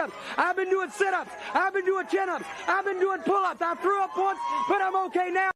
push-ups. I've been doing sit-ups. I've been doing chin-ups. I've been doing pull-ups. I threw up once, but I'm okay now.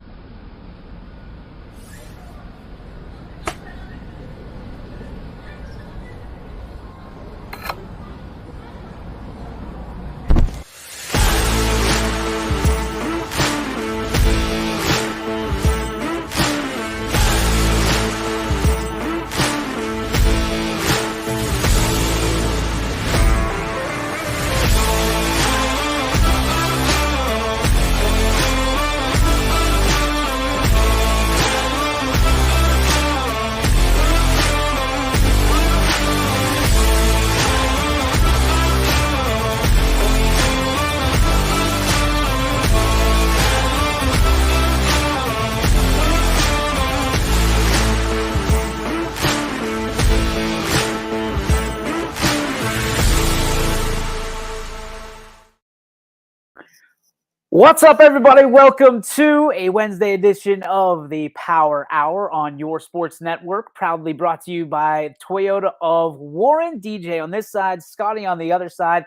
What's up, everybody? Welcome to a Wednesday edition of the Power Hour on your sports network, proudly brought to you by Toyota of Warren. DJ on this side, Scotty on the other side.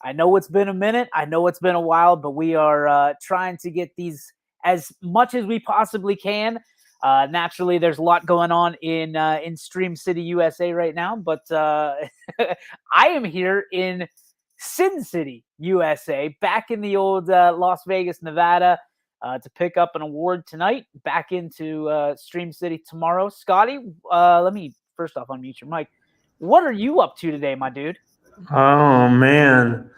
I know it's been a minute. I know it's been a while, but we are trying to get these as much as we possibly can. Naturally, there's a lot going on in Stream City, USA right now, but I am here in Sin City, USA, back in the old Las Vegas, Nevada, to pick up an award tonight, back into Stream City tomorrow. Scotty, let me first off unmute your mic. What are you up to today, my dude? Oh, man.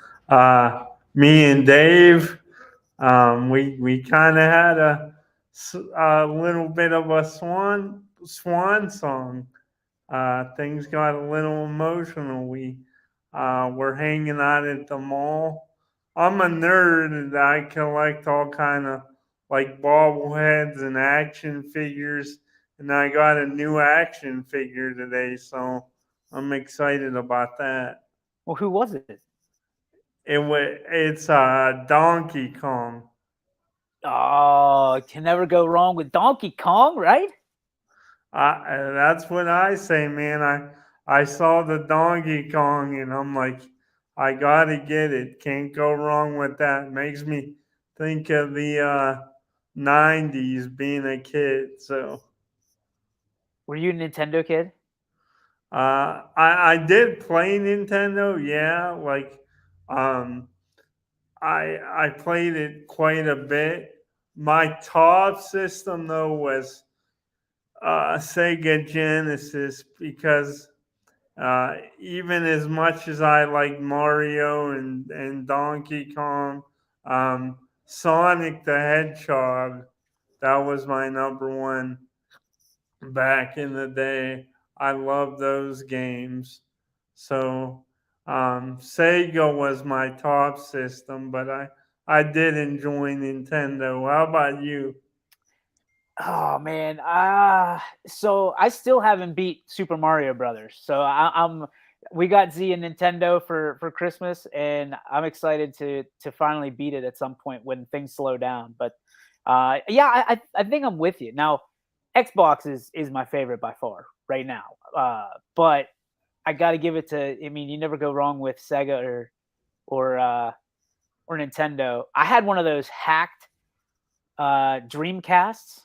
Me and Dave, we kind of had a little bit of a swan song. Things got a little emotional. We're hanging out at the mall. I'm a nerd and I collect all kind of like bobbleheads and action figures, and I got a new action figure today, so I'm excited about that. Well, who was it? It's Donkey Kong. Oh, can never go wrong with Donkey Kong, right? That's what I say, man. I saw the Donkey Kong and I'm like, I gotta get it. Can't go wrong with that. Makes me think of the 90s being a kid. So, were you a Nintendo kid? I did play Nintendo, yeah. Like, I played it quite a bit. My top system though was Sega Genesis, because even as much as I like Mario and Donkey Kong, Sonic the Hedgehog, that was my number one back in the day. I love those games. So Sega was my top system, but I did enjoy Nintendo. How about you? Oh man, so I still haven't beat Super Mario Brothers. So we got Z and Nintendo for Christmas, and I'm excited to finally beat it at some point when things slow down. But yeah, I think I'm with you now. Xbox is my favorite by far right now. But I got to give it to. I mean, you never go wrong with Sega or Nintendo. I had one of those hacked Dreamcasts.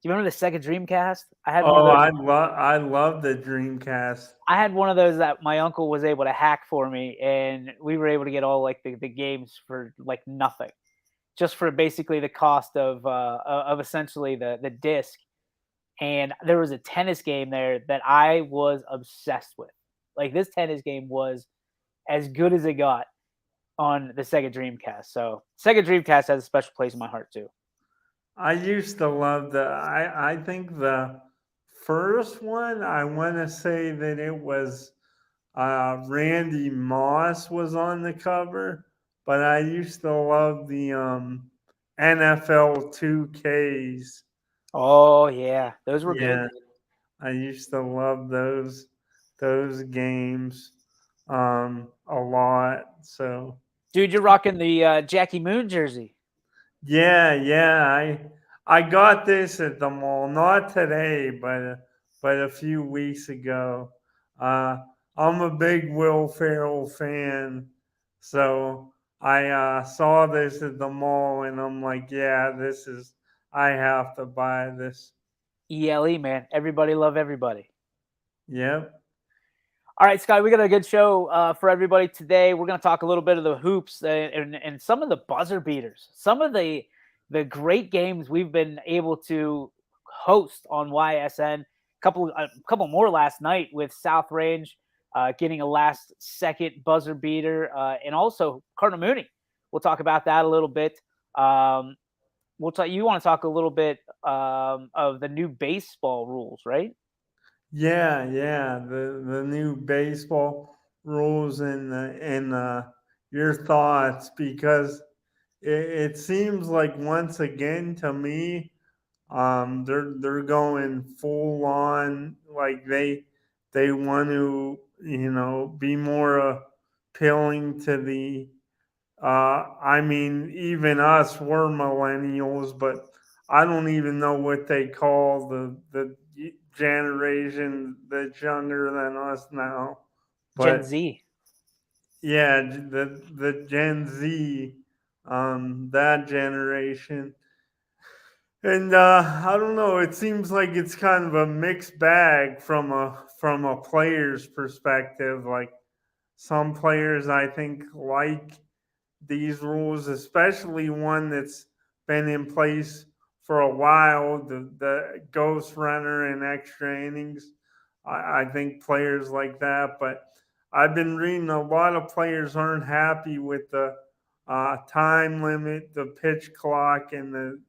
Do you remember the Sega Dreamcast? I had one of those. I love the Dreamcast. I had one of those that my uncle was able to hack for me, and we were able to get all like the games for like nothing, just for basically the cost of essentially the disc. And there was a tennis game there that I was obsessed with. Like, this tennis game was as good as it got on the Sega Dreamcast. So Sega Dreamcast has a special place in my heart too. I used to love I think the first one, I want to say that it was Randy Moss was on the cover, but I used to love the NFL 2Ks. Oh yeah, those were Yeah, good. I used to love those games a lot. So, Dude, you're rocking the Jackie Moon jersey. yeah, I got this at the mall, not today, but a few weeks ago. I'm a big Will Ferrell fan, So I saw this at the mall, and I'm like, yeah, I have to buy this. ELE, man. Everybody love everybody. Yep. All right, Scott, we got a good show for everybody today. We're going to talk a little bit of the hoops and some of the buzzer beaters, some of the great games we've been able to host on YSN. A couple more last night with South Range getting a last second buzzer beater, and also Cardinal Mooney. We'll talk about that a little bit. We'll talk. You want to talk a little bit of the new baseball rules, right? Yeah, yeah. The new baseball rules and your thoughts, because it seems like once again to me, they're going full on, like they want to, be more appealing to the I mean, even us, we're millennials, but I don't even know what they call the generation that's younger than us now. Gen But Z. yeah, the Gen Z, that generation. And I don't know. It seems like it's kind of a mixed bag from a player's perspective. Like some players, I think, like these rules, especially one that's been in place for a while, the ghost runner and extra innings. I think players like that, but I've been reading a lot of players aren't happy with the time limit, the pitch clock, and the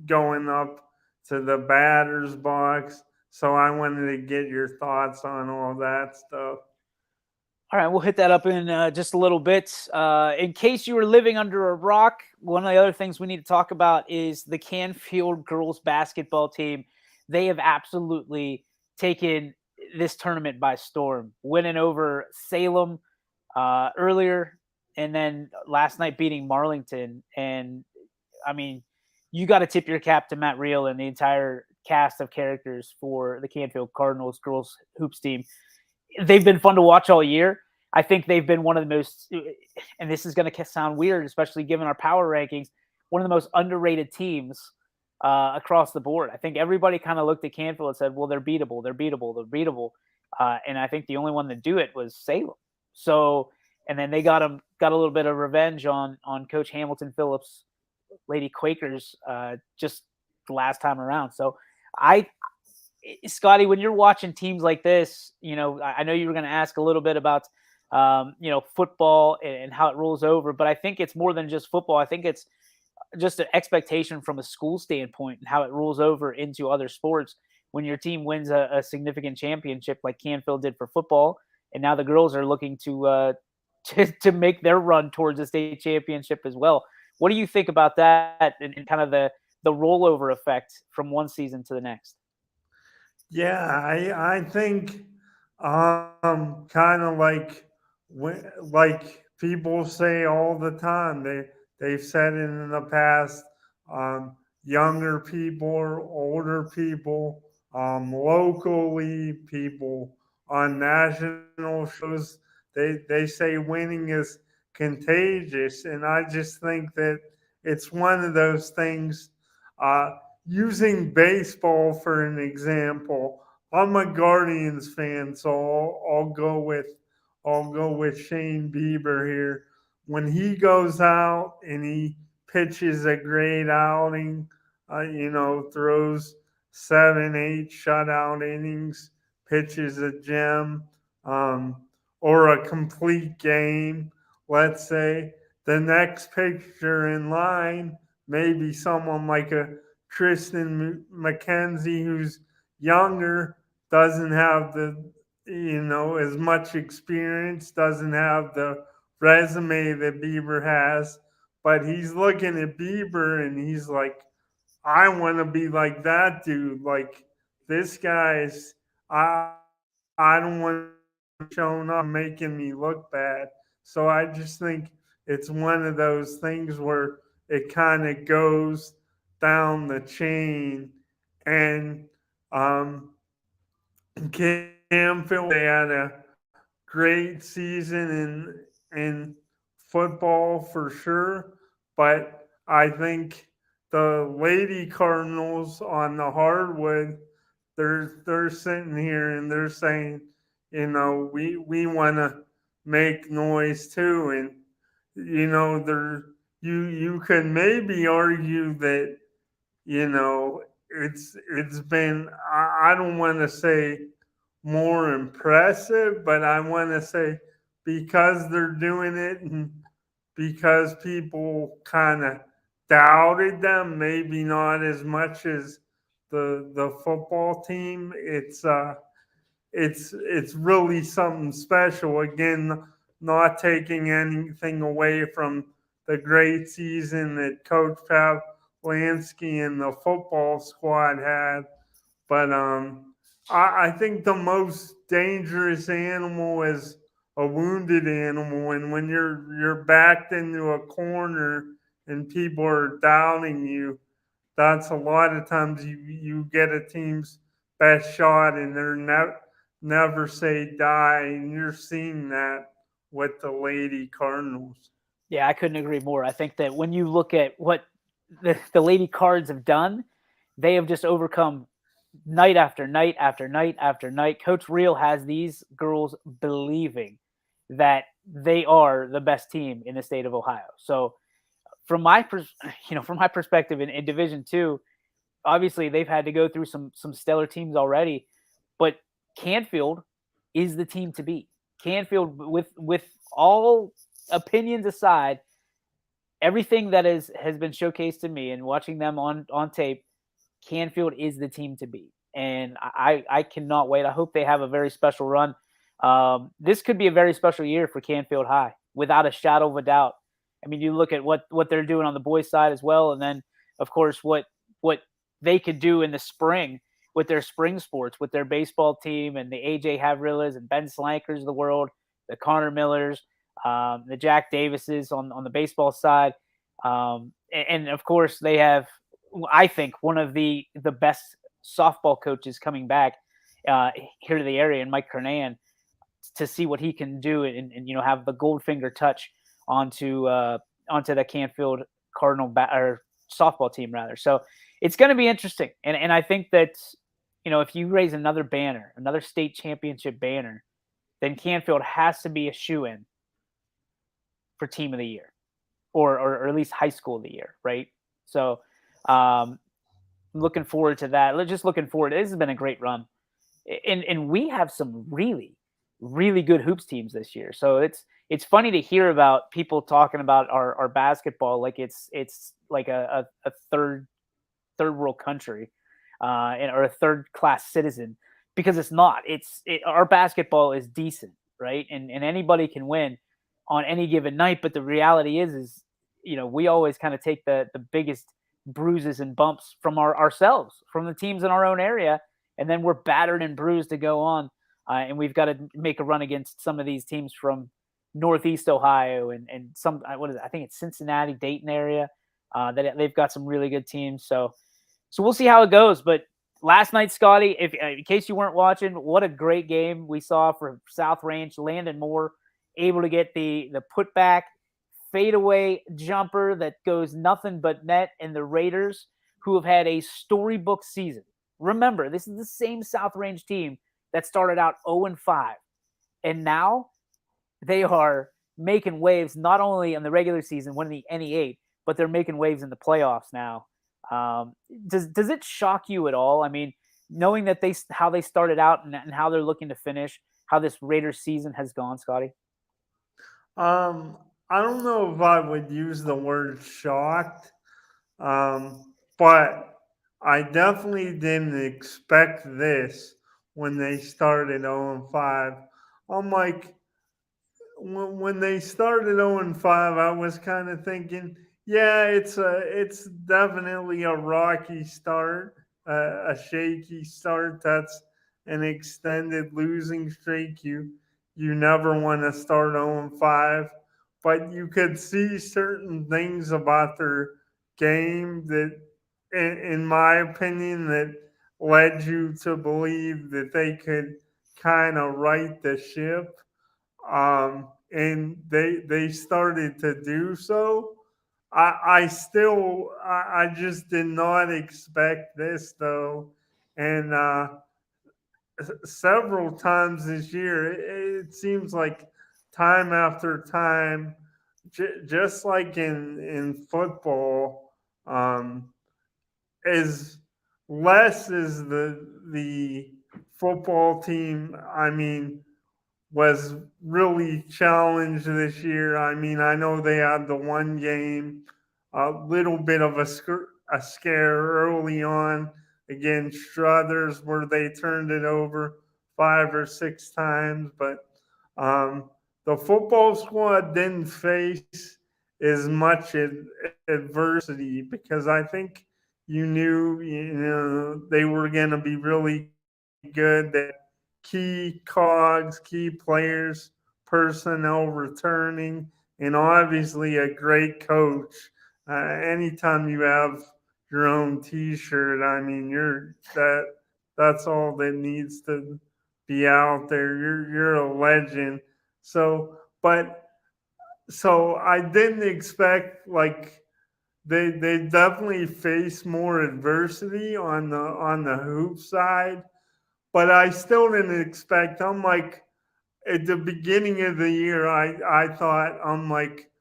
going up to the batter's box. So I wanted to get your thoughts on all that stuff. All right, we'll hit that up in just a little bit. In case you were living under a rock, one of the other things we need to talk about is the Canfield girls basketball team. They have absolutely taken this tournament by storm, winning over Salem earlier, and then last night beating Marlington. And I mean, you got to tip your cap to Matt Reel and the entire cast of characters for the Canfield Cardinals girls hoops team. They've been fun to watch all year. I think they've been one of the most, and this is going to sound weird, especially given our power rankings, one of the most underrated teams across the board. I think everybody kind of looked at Canfield and said, well, they're beatable, they're beatable, they're beatable. And I think the only one to do it was Salem. So, and then they got a little bit of revenge on Coach Hamilton Phillips, Lady Quakers, just the last time around. So I Scotty, when you're watching teams like this, I know you were going to ask a little bit about, football and how it rolls over, but I think it's more than just football. I think it's just an expectation from a school standpoint and how it rolls over into other sports. When your team wins a significant championship like Canfield did for football, and now the girls are looking to to make their run towards a state championship as well. What do you think about that and kind of the rollover effect from one season to the next? Yeah, I think kind of like like people say all the time. They've said it in the past. Um, Younger people or older people, locally people on national shows. They say winning is contagious, and I just think that it's one of those things. Uh, Using baseball for an example, I'm a Guardians fan, so I'll go with Shane Bieber here. When he goes out and he pitches a great outing, throws 7, 8 shutout innings, pitches a gem, um, or a complete game, let's say, the next pitcher in line, maybe someone like a Tristan McKenzie, who's younger, doesn't have as much experience, doesn't have the resume that Bieber has, but he's looking at Bieber and he's like, I want to be like that dude. Like this guy's, I don't want showing up making me look bad. So I just think it's one of those things where it kind of goes down the chain. And Camfield, they had a great season in football for sure, but I think the Lady Cardinals on the hardwood, they're sitting here and they're saying, we want to make noise too, and they're you can maybe argue that it's been I don't want to say more impressive, but I want to say because they're doing it and because people kind of doubted them, maybe not as much as the football team. It's really something special. Again, not taking anything away from the great season that Coach Pavlansky and the football squad had, but I think the most dangerous animal is a wounded animal, and when you're backed into a corner and people are doubting you, that's a lot of times you get a team's best shot, and they're never say die, and you're seeing that with the Lady Cardinals. Yeah, I couldn't agree more. I think that when you look at what the Lady Cards have done, they have just overcome night after night after night after night. Coach Real has these girls believing that they are the best team in the state of Ohio. So from my from my perspective in Division Two, obviously they've had to go through some stellar teams already, but Canfield is the team to beat. Canfield, with all opinions aside, everything that has been showcased to me and watching them on tape, Canfield is the team to beat. And I cannot wait. I hope they have a very special run. This could be a very special year for Canfield High, without a shadow of a doubt. I mean, you look at what they're doing on the boys' side as well, and then of course what they could do in the spring with their spring sports, with their baseball team and the AJ Havrillas and Ben Slankers of the world, the Connor Millers, the Jack Davises on the baseball side, and of course they have, I think, one of the best softball coaches coming back here to the area, and Mike Kernan, to see what he can do and have the Goldfinger touch onto the Canfield Cardinal or softball team rather. So it's going to be interesting, and I think that if you raise another banner, another state championship banner, then Canfield has to be a shoe-in for team of the year, or at least high school of the year, right? So looking forward to that. Just looking forward. This has been a great run, and we have some really, really good hoops teams this year. So it's funny to hear about people talking about our basketball like it's like a third world country, or a third class citizen, because it's not. Our basketball is decent, right? And anybody can win on any given night. But the reality is we always kind of take the biggest bruises and bumps from ourselves, from the teams in our own area, and then we're battered and bruised to go on, and we've got to make a run against some of these teams from Northeast Ohio and some, what is it? I think it's Cincinnati, Dayton area. That they've got some really good teams. So we'll see how it goes. But last night, Scotty, if in case you weren't watching, what a great game we saw for South Ranch. Landon Moore able to get the putback fadeaway jumper that goes nothing but net, and the Raiders, who have had a storybook season. Remember, this is the same South Range team that started out 0-5, and now they are making waves not only in the regular season, winning the NE8, but they're making waves in the playoffs now. Does it shock you at all? I mean, knowing that how they started out and how they're looking to finish, how this Raiders season has gone, Scotty? I don't know if I would use the word shocked, but I definitely didn't expect this when they started 0-5. I'm like, when they started 0-5, I was kind of thinking, yeah, it's definitely a rocky start, a shaky start. That's an extended losing streak. You never want to start 0-5, but you could see certain things about their game that, in my opinion, that led you to believe that they could kind of right the ship. and they started to do so. I just did not expect this though, and several times this year, it seems like time after time, just like in football, as less as the football team, I mean, was really challenged this year. I mean, I know they had the one game, a little bit of a scare early on against Struthers where they turned it over 5 or 6 times, but the football squad didn't face as much adversity because I think they were going to be really good. That key cogs, key players, personnel returning, and obviously a great coach. Anytime you have your own T-shirt, I mean, that's all that needs to be out there. You're a legend. So, but so I didn't expect like they definitely face more adversity on the hoop side, but I still didn't expect. I'm like at the beginning of the year, I thought I'm like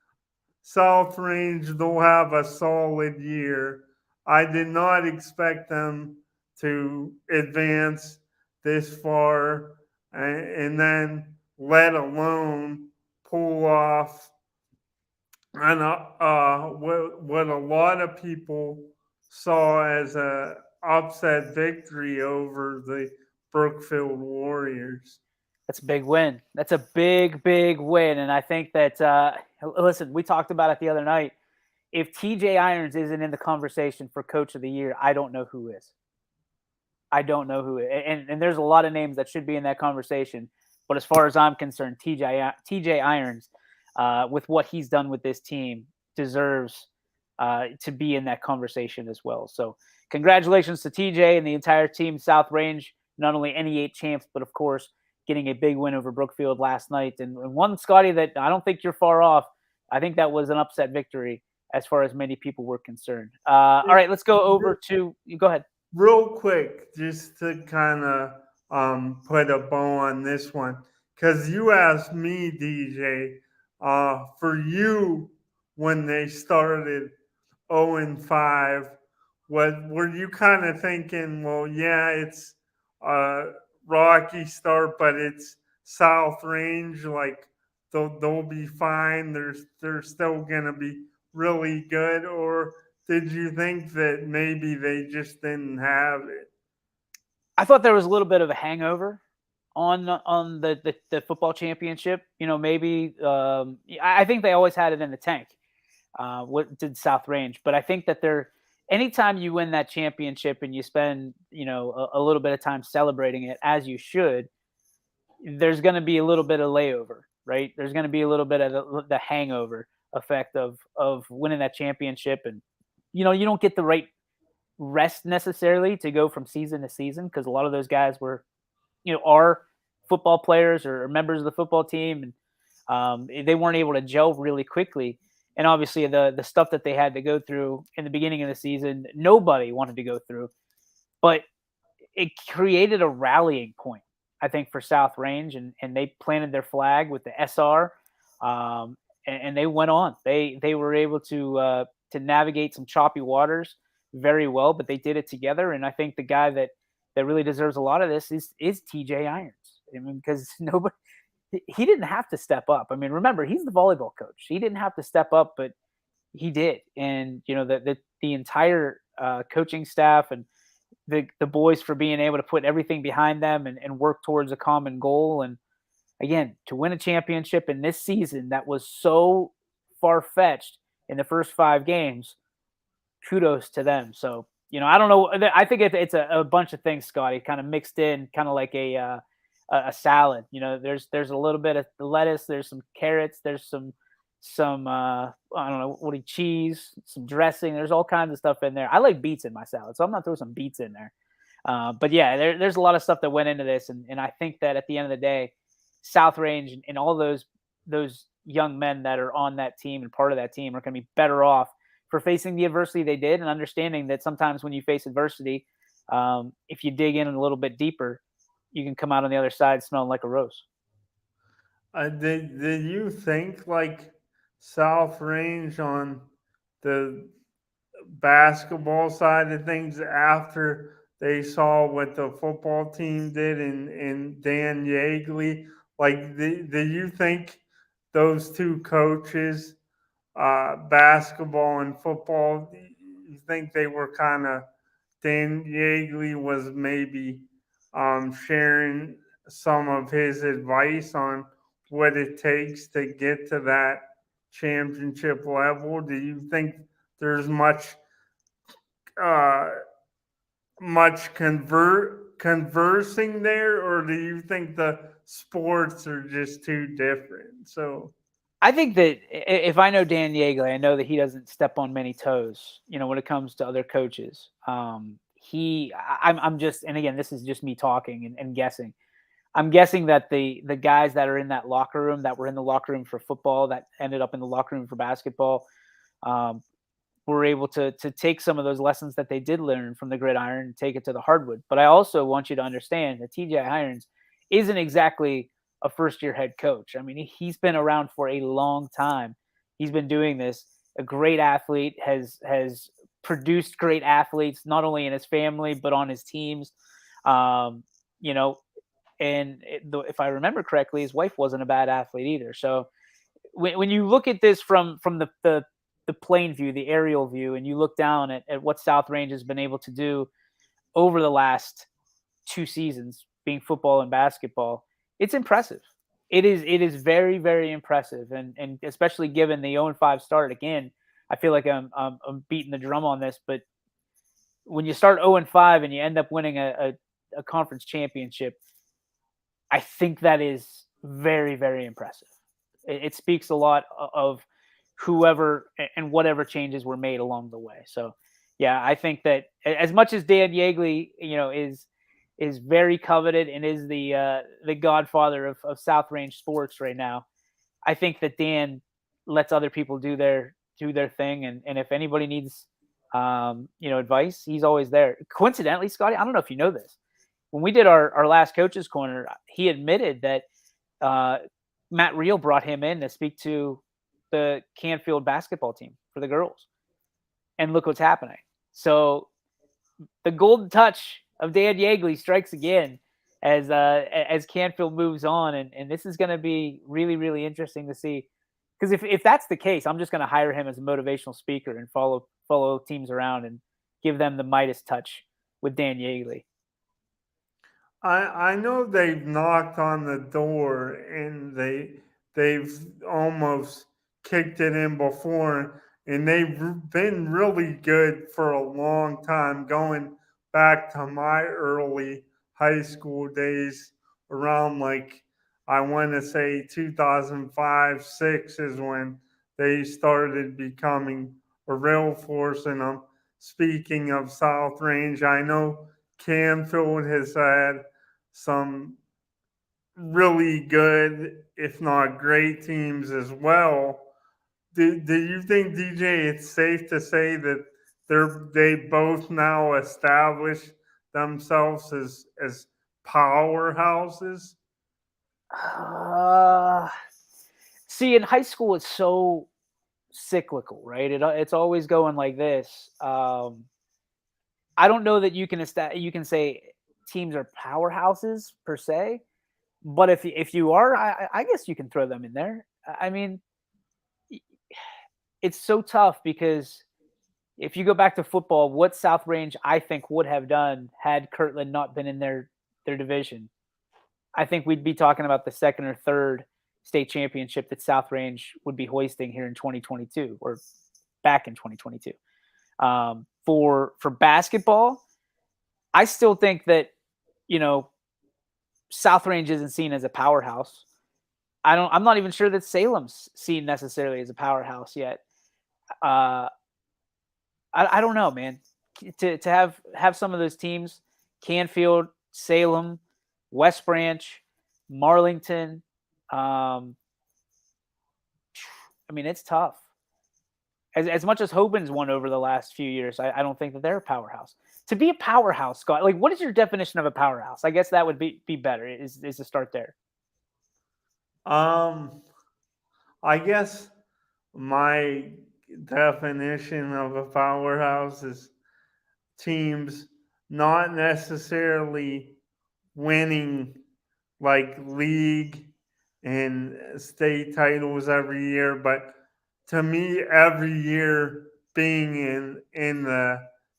South Range they'll have a solid year. I did not expect them to advance this far, and then let alone pull off and what a lot of people saw as a upset victory over the Brookfield Warriors. That's a big win. That's a big, big win. And I think that, listen, we talked about it the other night. If TJ Irons isn't in the conversation for Coach of the Year, I don't know who is. I don't know who is. And there's a lot of names that should be in that conversation. But as far as I'm concerned, TJ Irons, with what he's done with this team, deserves to be in that conversation as well. So congratulations to TJ and the entire team, South Range, not only NE8 champs, but of course, getting a big win over Brookfield last night. And one, Scotty, that I don't think you're far off. I think that was an upset victory as far as many people were concerned. All right, let's go over to – go ahead. Real quick, just to kind of put a bow on this one, because you asked me, DJ, for you when they started 0-5, were you kind of thinking, well, yeah, it's a rocky start, but it's South Range, like they'll be fine. They're still gonna be really good, or did you think that maybe they just didn't have it? I thought there was a little bit of a hangover on the football championship. You know, maybe I think they always had it in the tank. What did South Range? But I think that anytime you win that championship and you spend a little bit of time celebrating it, as you should, there's going to be a little bit of layover, right? There's going to be a little bit of the hangover effect of winning that championship, and you don't get the right rest necessarily to go from season to season, because a lot of those guys are football players or members of the football team, and they weren't able to gel really quickly. And obviously the stuff that they had to go through in the beginning of the season, nobody wanted to go through, but it created a rallying point, I think, for South Range, and they planted their flag with the SR, and they went on. They were able to navigate some choppy waters very well, but they did it together. And I think the guy that really deserves a lot of this is TJ Irons. I mean, because he didn't have to step up. I mean, remember, he's the volleyball coach. He didn't have to step up, but he did. And the entire coaching staff and the boys for being able to put everything behind them and work towards a common goal. And again, to win a championship in this season that was so far-fetched in the first 5 games, kudos to them. So, I don't know. I think it's a bunch of things, Scotty, kind of mixed in, kind of like a salad. There's a little bit of lettuce, there's some carrots, there's some I don't know, cheese, some dressing. There's all kinds of stuff in there. I like beets in my salad, so I'm gonna throw some beets in there. But yeah, there's a lot of stuff that went into this, and I think that at the end of the day, South Range and all those young men that are on that team and part of that team are going to be better off for facing the adversity they did and understanding that sometimes when you face adversity, if you dig in a little bit deeper, you can come out on the other side smelling like a rose. Did you think like South Range on the basketball side of things after they saw what the football team did in Dan Yeagley? Like, do you think those two coaches, basketball and football, you think they were kind of, Dan Yeagley was maybe sharing some of his advice on what it takes to get to that championship level? Do you think there's uh, much conversing there, or do you think the sports are just too different? So I think that if I know Dan Yeagley, I know that he doesn't step on many toes, when it comes to other coaches. I'm just, and again, this is just me talking and guessing. I'm guessing that the guys that are in that locker room, that were in the locker room for football, that ended up in the locker room for basketball, were able to take some of those lessons that they did learn from the gridiron and take it to the hardwood. But I also want you to understand that TJ Irons isn't exactly a first-year head coach. I mean, he's been around for a long time. He's been doing this. A great athlete, has produced great athletes, not only in his family but on his teams. You know, and if I remember correctly, his wife wasn't a bad athlete either. So when you look at this from the plain view, the aerial view, and you look down at what South Range has been able to do over the last 2 seasons, being football and basketball, it's impressive. It is very, very impressive, and especially given the 0-5 start. Again, I feel like I'm beating the drum on this, but when you start 0-5 and you end up winning a conference championship, I think that is very, very impressive. It speaks a lot of whoever and whatever changes were made along the way. So, yeah, I think that as much as Dan Yeagley, is very coveted and is the godfather of South Range sports right now, I think that Dan lets other people do their thing, and if anybody needs advice, he's always there. Coincidentally, Scotty, I don't know if you know this. When we did our last coaches corner, he admitted that Matt Reel brought him in to speak to the Canfield basketball team for the girls, and look what's happening. So the golden touch of Dan Yeagley strikes again as Canfield moves on, and this is going to be really, really interesting to see, because if that's the case, I'm just going to hire him as a motivational speaker and follow teams around and give them the Midas touch with Dan Yeagley. I know they've knocked on the door and they've almost kicked it in before, and they've been really good for a long time, going back to my early high school days, around like, I want to say 2005-06 is when they started becoming a real force. And I'm speaking of South Range, I know Canfield has had some really good, if not great, teams as well. Do you think, DJ, it's safe to say that they both now establish themselves as powerhouses? See, in high school, it's so cyclical, right? It's always going like this. I don't know that you can say teams are powerhouses per se, but if you are, I guess you can throw them in there. I mean, it's so tough because if you go back to football, what South Range I think would have done had Kirtland not been in their division, I think we'd be talking about the second or third state championship that South Range would be hoisting here in 2022 or back in 2022. For basketball, I still think that, South Range isn't seen as a powerhouse. I'm not even sure that Salem's seen necessarily as a powerhouse yet. I don't know, man. To have some of those teams, Canfield, Salem, West Branch, Marlington, I mean, it's tough. As much as Hoban's won over the last few years, I don't think that they're a powerhouse. To be a powerhouse, Scott, like what is your definition of a powerhouse? I guess that would be better. Is to start there. I guess my definition of a powerhouse is teams not necessarily winning like league and state titles every year, but to me, every year being in the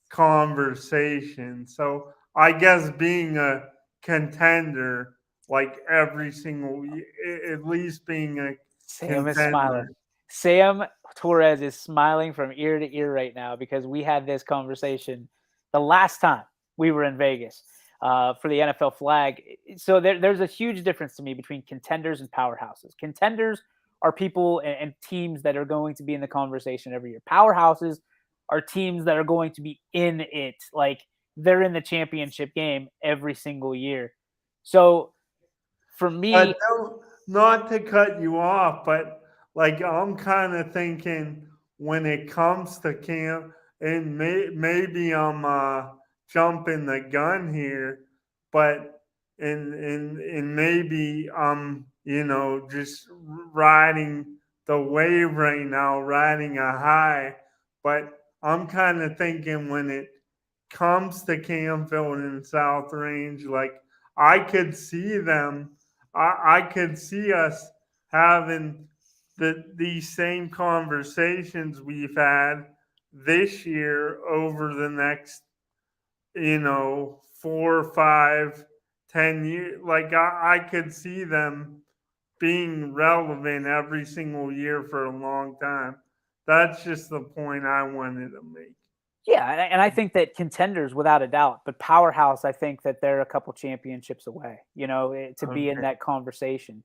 conversation. So I guess being a contender like every single year, at least being a Sam is contender. smiling. Sam Torres is smiling from ear to ear right now because we had this conversation the last time we were in Vegas for the NFL flag. So there's a huge difference to me between contenders and powerhouses. Contenders are people and teams that are going to be in the conversation every year. Powerhouses are teams that are going to be in it. Like they're in the championship game every single year. So for me, But not to cut you off, but like I'm kind of thinking when it comes to camp, and maybe I'm jumping the gun here, but and maybe I'm just riding the wave right now, riding a high, but I'm kind of thinking when it comes to Campfield and South Range, like I could see them I could see us having these same conversations we've had this year over the next, 4, 5, 10 years. Like I could see them being relevant every single year for a long time. That's just the point I wanted to make. yeah, and I think that contenders, without a doubt, but powerhouse, I think that they're a couple championships away, to be in Okay. that conversation.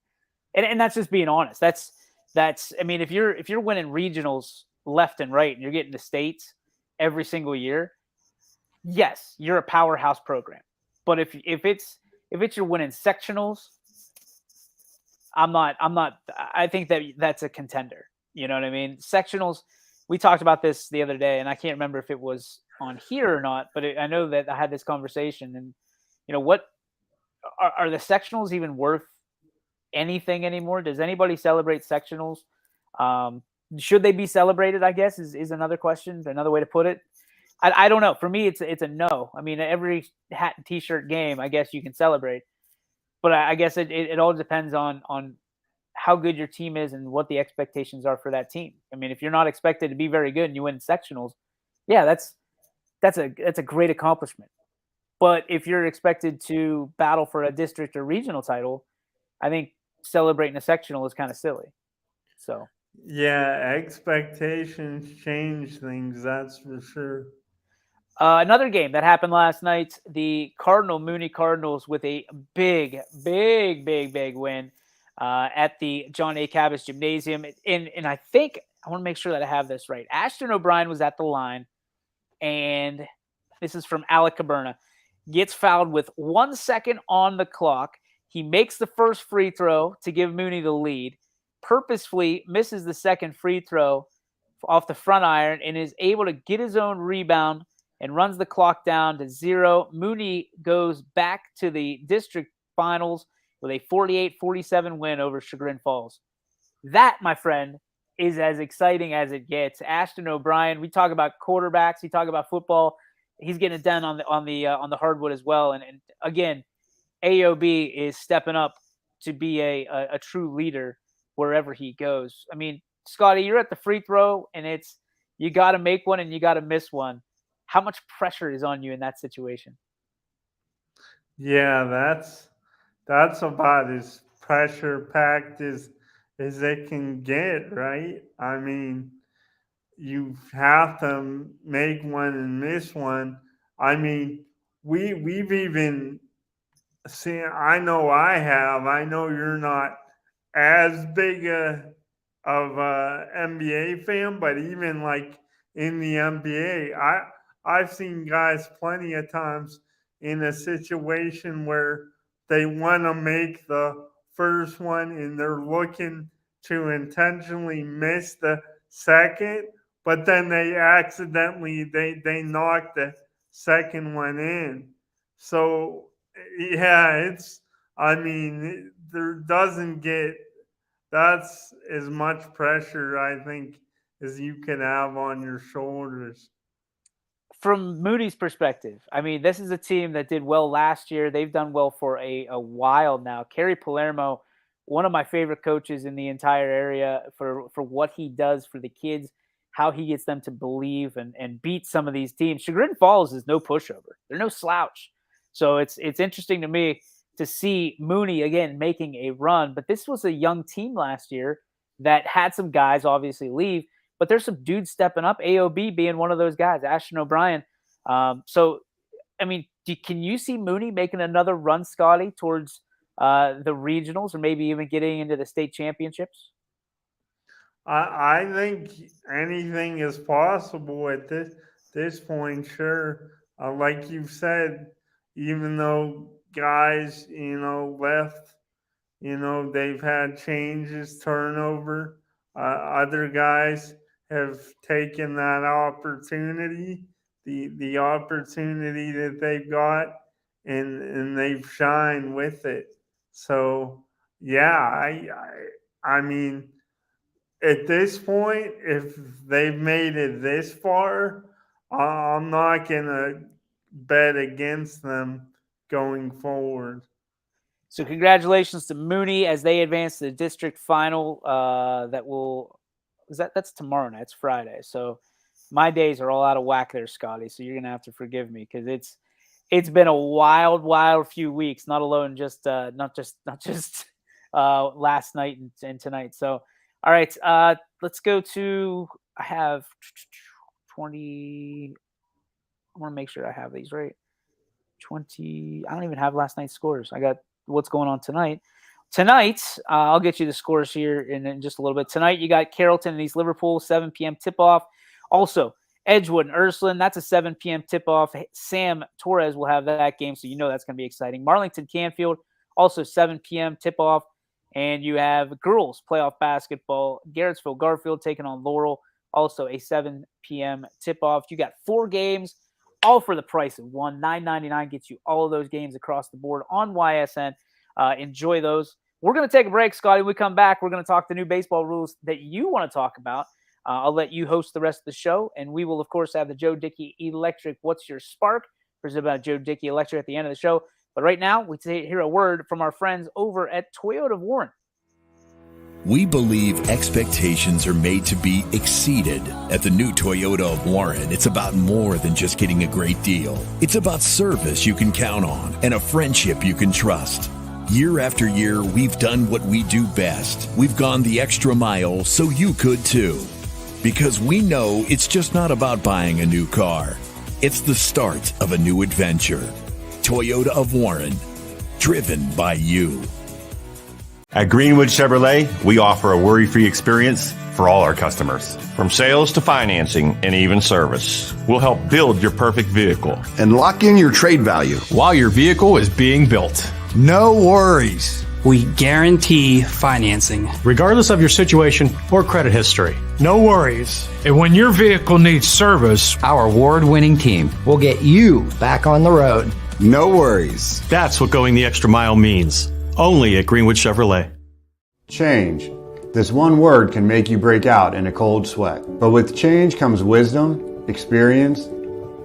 And that's just being honest. That's I mean, if you're winning regionals left and right and you're getting the states every single year, yes, you're a powerhouse program. But if you're winning sectionals, I'm not I think that that's a contender. You know what I mean? Sectionals, we talked about this the other day and I can't remember if it was on here or not, but I know that I had this conversation and what are the sectionals even worth anything anymore? Does anybody celebrate sectionals? Um, should they be celebrated? I guess is another question, another way to put it. I don't know. For me, it's a no. I mean, every hat and t-shirt game, I guess you can celebrate, but I guess it all depends on how good your team is and what the expectations are for that team. I mean, if you're not expected to be very good and you win sectionals, yeah, that's a great accomplishment. But if you're expected to battle for a district or regional title, I think celebrating a sectional is kind of silly. So Yeah, expectations change things, that's for sure. another game that happened last night, the Mooney Cardinals with a big win at the John A. Cabas Gymnasium. And I think I want to make sure that I have this right. Ashton O'Brien was at the line, and this is from Alec Caberna. Gets fouled with 1 second on the clock. He makes the first free throw to give Mooney the lead, purposefully misses the second free throw off the front iron, and is able to get his own rebound and runs the clock down to 0. Mooney goes back to the district finals with a 48-47 win over Chagrin Falls. That, my friend, is as exciting as it gets. Ashton O'Brien, we talk about quarterbacks, we talk about football. He's getting it done on the hardwood as well. And again, AOB is stepping up to be a true leader wherever he goes. I mean, Scotty, you're at the free throw, and it's you got to make one and you got to miss one. How much pressure is on you in that situation? Yeah, that's about as pressure packed as it can get, right? I mean, you have to make one and miss one. I mean, we've even seen. I know you're not as big of a NBA fan, but even like in the NBA, I've seen guys plenty of times in a situation where they want to make the first one and they're looking to intentionally miss the second, but then they accidentally they knocked the second one in. So yeah, there doesn't get that's as much pressure I think as you can have on your shoulders. From Moody's perspective, I mean, this is a team that did well last year. They've done well for a while now. Kerry Palermo, one of my favorite coaches in the entire area for what he does for the kids, how he gets them to believe and beat some of these teams. Chagrin Falls is no pushover. They're no slouch. So it's interesting to me to see Mooney, again, making a run. But this was a young team last year that had some guys obviously leave. But there's some dudes stepping up, AOB being one of those guys, Ashton O'Brien. So, I mean, can you see Mooney making another run, Scotty, towards the regionals or maybe even getting into the state championships? I think anything is possible at this point, sure. Like you've said, even though guys, left, they've had changes, turnover, other guys have taken that opportunity, the opportunity that they've got, and they've shined with it. So yeah, I mean, at this point, if they've made it this far, I'm not gonna bet against them going forward. So congratulations to Mooney as they advance to the district final. That's tomorrow night. It's Friday. So my days are all out of whack there, Scotty. So you're gonna have to forgive me because it's been a wild few weeks. Not just last night and tonight. So all right, let's go to. I have 20. I want to make sure I have these right. 20. I don't even have last night's scores. I got what's going on tonight. Tonight, I'll get you the scores here in just a little bit. Tonight, you got Carrollton and East Liverpool, 7 p.m. tip-off. Also, Edgewood and Ursuline, that's a 7 p.m. tip-off. Sam Torres will have that game, so you know that's going to be exciting. Marlington Canfield, also 7 p.m. tip-off. And you have girls playoff basketball, Garrettsville Garfield taking on Laurel, also a 7 p.m. tip-off. You got 4 games, all for the price of one. $9.99 gets you all of those games across the board on YSN. Enjoy those. We're going to take a break, Scotty. When we come back, we're going to talk the new baseball rules that you want to talk about. I'll let you host the rest of the show, and we will, of course, have the Joe Dickey Electric What's Your Spark? Presented by Joe Dickey Electric at the end of the show. But right now, we hear a word from our friends over at Toyota of Warren. We believe expectations are made to be exceeded. At the new Toyota of Warren, it's about more than just getting a great deal. It's about service you can count on and a friendship you can trust. Year after year, we've done what we do best. We've gone the extra mile so you could too. Because we know it's just not about buying a new car. It's the start of a new adventure. Toyota of Warren, driven by you. At Greenwood Chevrolet, we offer a worry-free experience for all our customers. From sales to financing and even service, we'll help build your perfect vehicle and lock in your trade value while your vehicle is being built. No worries. We guarantee financing, regardless of your situation or credit history. No worries. And when your vehicle needs service, our award-winning team will get you back on the road. No worries. That's what going the extra mile means. Only at Greenwood Chevrolet. Change. This one word can make you break out in a cold sweat. But with change comes wisdom, experience,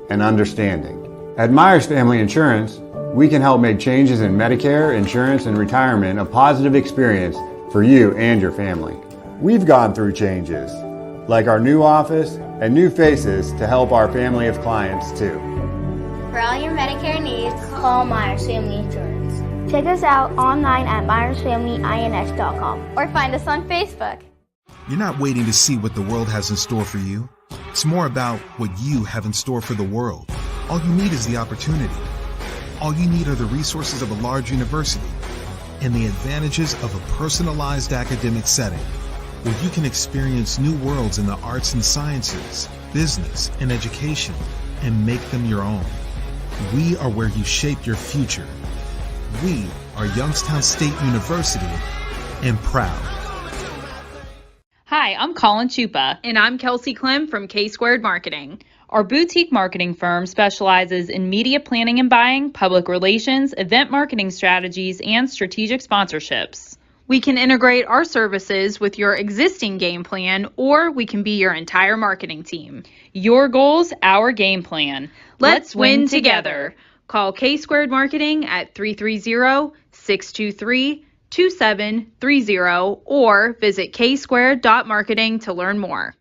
and understanding. At Myers Family Insurance, we can help make changes in Medicare, insurance, and retirement a positive experience for you and your family. We've gone through changes, like our new office and new faces to help our family of clients too. For all your Medicare needs, call Myers Family Insurance. Check us out online at MyersFamilyINS.com or find us on Facebook. You're not waiting to see what the world has in store for you. It's more about what you have in store for the world. All you need is the opportunity. All you need are the resources of a large university and the advantages of a personalized academic setting where you can experience new worlds in the arts and sciences, business, and education and make them your own. We are where you shape your future. We are Youngstown State University and proud. Hi, I'm Colin Chupa. And I'm Kelsey Clem from K-Squared Marketing. Our boutique marketing firm specializes in media planning and buying, public relations, event marketing strategies, and strategic sponsorships. We can integrate our services with your existing game plan, or we can be your entire marketing team. Your goals, our game plan. Let's win together. Call K-Squared Marketing at 330-623-2730 or visit ksquared.marketing to learn more.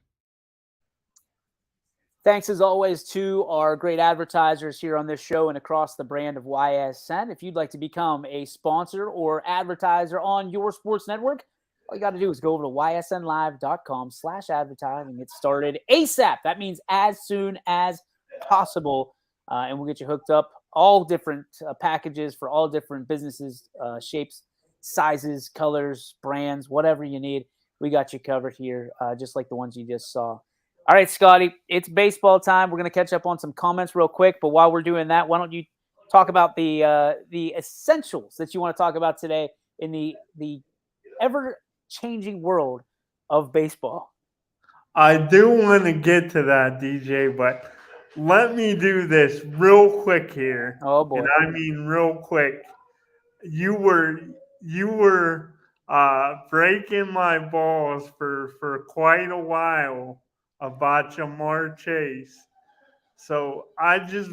Thanks as always to our great advertisers here on this show and across the brand of YSN. If you'd like to become a sponsor or advertiser on your sports network, all you got to do is go over to ysnlive.com/advertise and get started ASAP. That means as soon as possible. And we'll get you hooked up. All different packages for all different businesses, shapes, sizes, colors, brands, whatever you need. We got you covered here, just like the ones you just saw. All right, Scotty, it's baseball time. We're going to catch up on some comments real quick. But while we're doing that, why don't you talk about the essentials that you want to talk about today in the ever-changing world of baseball? I do want to get to that, DJ, but let me do this real quick here. Oh, boy. And I mean real quick. You were breaking my balls for quite a while about Jamar Chase. So I just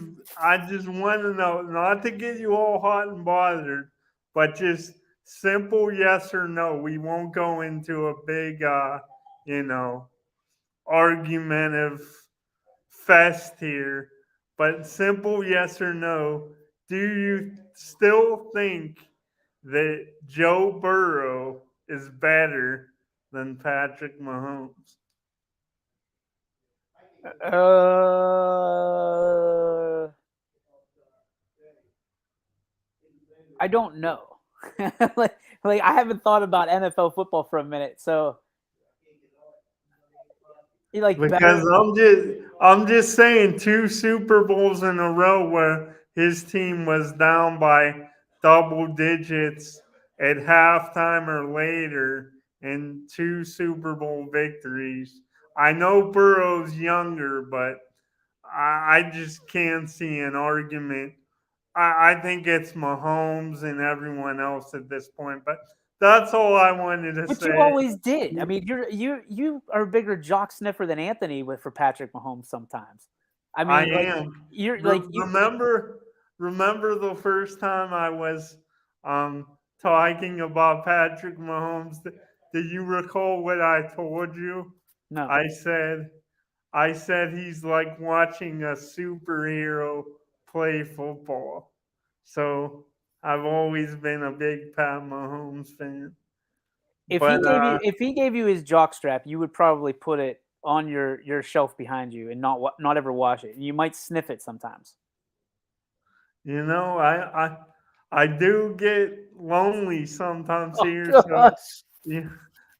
want to know, not to get you all hot and bothered, but just simple yes or no. We won't go into a big argumentative fest here, but simple yes or no. Do you still think that Joe Burrow is better than Patrick Mahomes? I don't know. like I haven't thought about NFL football for a minute, so because I'm just saying 2 Super Bowls in a row where his team was down by double digits at halftime or later, and 2 Super Bowl victories. I know Burrow's younger, but I just can't see an argument. I think it's Mahomes and everyone else at this point, but that's all I wanted to say. But you always did. I mean, you are a bigger jock sniffer than Anthony for Patrick Mahomes sometimes. I mean, I am. You're remember the first time I was talking about Patrick Mahomes. Do you recall what I told you? No. I said he's like watching a superhero play football. So I've always been a big Pat Mahomes fan. If he gave you his jockstrap, you would probably put it on your shelf behind you and not ever wash it. You might sniff it sometimes. You know, I do get lonely sometimes here. Gosh. So yeah,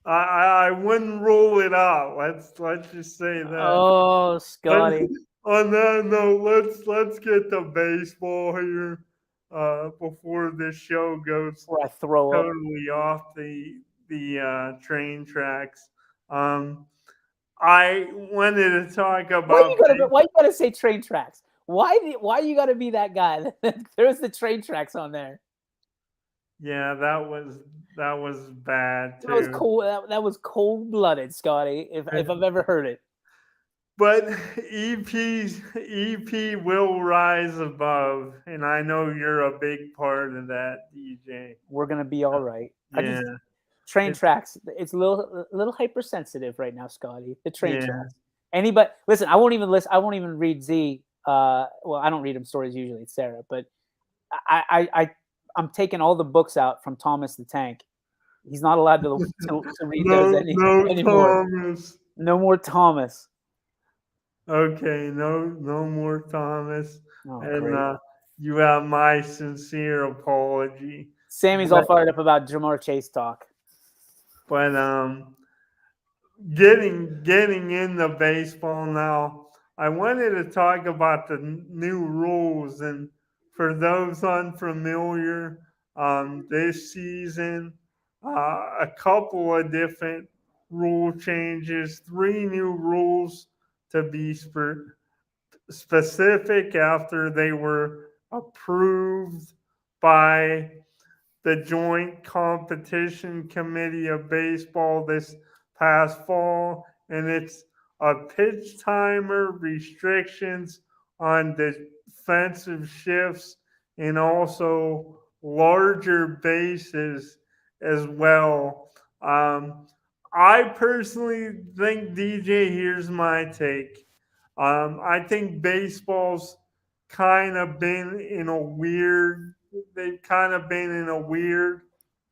I wouldn't rule it out. Let's just say that. Oh, Scotty. On that note, let's get to baseball here before this show goes I throw totally off the train tracks. I wanted to talk about why you gotta say train tracks? Why you gotta be that guy? There's the train tracks on there. Yeah, that was bad too. That was cool. That was cold-blooded, Scotty. If I've ever heard it. But EP will rise above, and I know you're a big part of that, DJ. We're gonna be all right. Yeah. Train tracks. It's a little hypersensitive right now, Scotty. The train tracks. Anybody listen? I won't even listen. I won't even read Z. Well, I don't read him stories usually. It's Sarah, but I'm taking all the books out from Thomas the Tank. He's not allowed to read those anymore. Thomas. No more Thomas. Okay, no more Thomas. Oh, and you have my sincere apology. Sammy's all fired up about Jamar Chase talk. But getting into baseball now, I wanted to talk about the new rules. And for those unfamiliar, this season, a couple of different rule changes, 3 new rules to be specific after they were approved by the Joint Competition Committee of Baseball this past fall, and it's a pitch timer, restrictions on defensive shifts, and also larger bases as well. I personally think, DJ, here's my take. I think baseball's kind of been in a weird, they've kind of been in a weird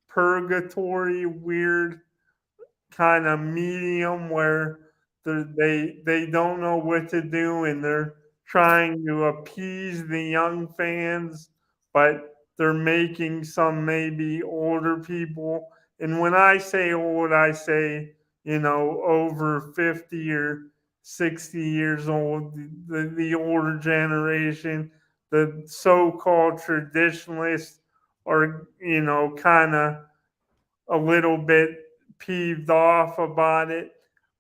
purgatory, weird kind of medium where they don't know what to do and they're trying to appease the young fans, but they're making some maybe older people. And when I say old, I say, over 50 or 60 years old, the older generation, the so-called traditionalists are, kind of a little bit peeved off about it.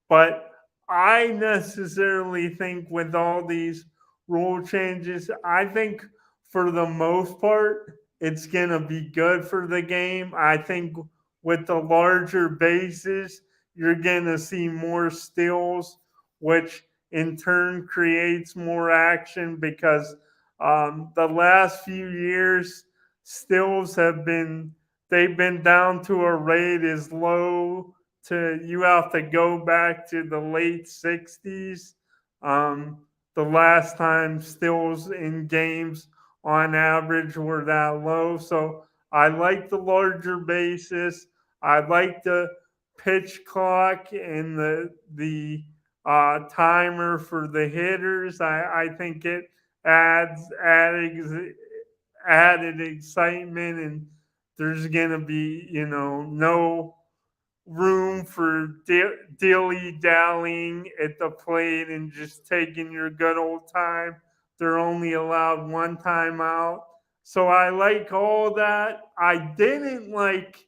But I necessarily think with all these rule changes, I think for the most part, it's going to be good for the game. I think with the larger bases, you're going to see more steals, which in turn creates more action because the last few years, steals they've been down to a rate as low to you have to go back to the late 60s. The last time stills in games on average were that low. So I like the larger bases. I like the pitch clock and the timer for the hitters. I think it added excitement, and there's gonna be no room for dilly dallying at the plate and just taking your good old time. They're only allowed one timeout. So I like all that. I didn't like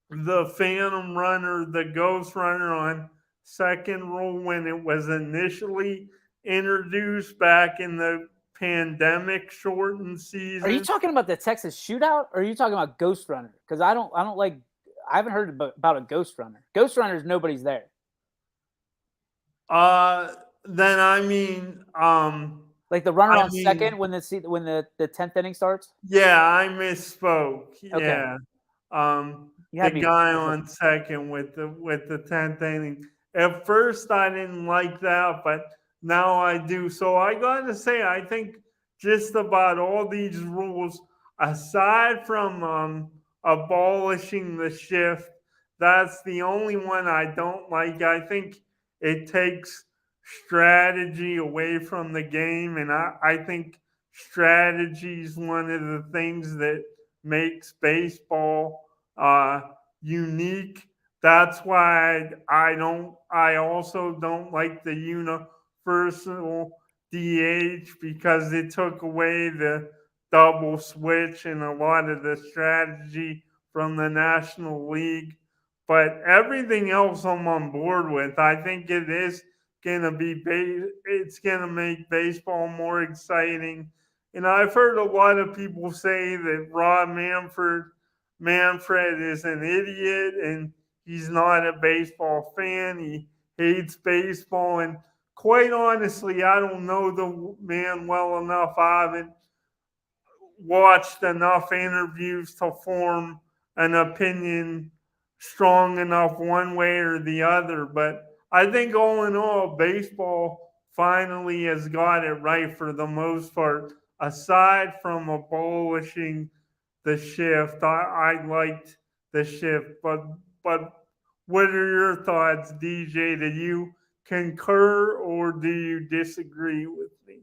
the phantom runner, the ghost runner on second rule when it was initially introduced back in the pandemic shortened season. Are you talking about the Texas shootout, or are you talking about Ghost Runner? Because I haven't heard about a Ghost Runner. Ghost Runner is nobody's there. Then I mean, like the runner on second when the 10th inning starts. Yeah, I misspoke. Okay. Yeah, the guy on second with the 10th inning. At first, I didn't like that, but now I do. So I got to say, I think just about all these rules, aside from abolishing the shift, that's the only one I don't like. I think it takes strategy away from the game, and I think strategy is one of the things that makes baseball unique. That's why I also don't like the universal DH because it took away the double switch and a lot of the strategy from the National League. But everything else I'm on board with. I think it is it's gonna make baseball more exciting. And I've heard a lot of people say that Rob Manfred is an idiot and he's not a baseball fan. He hates baseball, and quite honestly, I don't know the man well enough. I haven't watched enough interviews to form an opinion strong enough one way or the other. But I think all in all, baseball finally has got it right for the most part. Aside from abolishing the shift, I liked the shift. But what are your thoughts, DJ? Do you concur or do you disagree with me?